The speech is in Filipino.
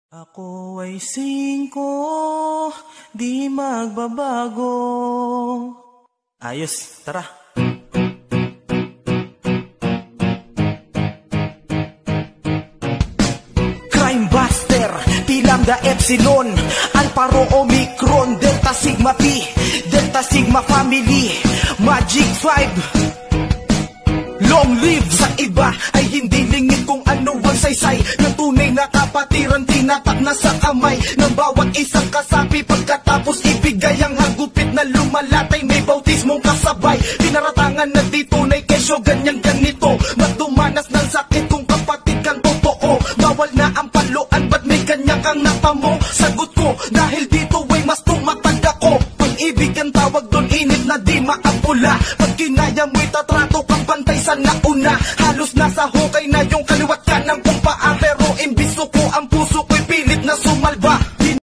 Ako ay singko, di magbabago. Ayos, tara. Crime Buster, Pilanda Epsilon, Alparo Omicron, Delta Sigma Pi, Delta Sigma Family, Magic 5. Long live sa iba ay hindi lingid kung ano ang saysay ng tunay na kapatiran, tinatak na sa kamay ng bawat isang kasapi. Pagkatapos ibigay ang hagupit na lumalatay, may bautismong kasabay. Pinaratangan na di tunay kesyo ganyang ganito, magdumanas ng sakit kung kapatid kang totoo. Bawal na ang paluan, ba't may kanya kang napamo? Sagot ko, dahil dito ay mas tumatag ako. Pag-ibig ang tawag doon, init na di maapula. Pag kinaya mo'y tatrato kang pantay sa nauna. Halos nasa hukay na yung kaliwat ka ng kung paa, pero imbis ko ang puso ko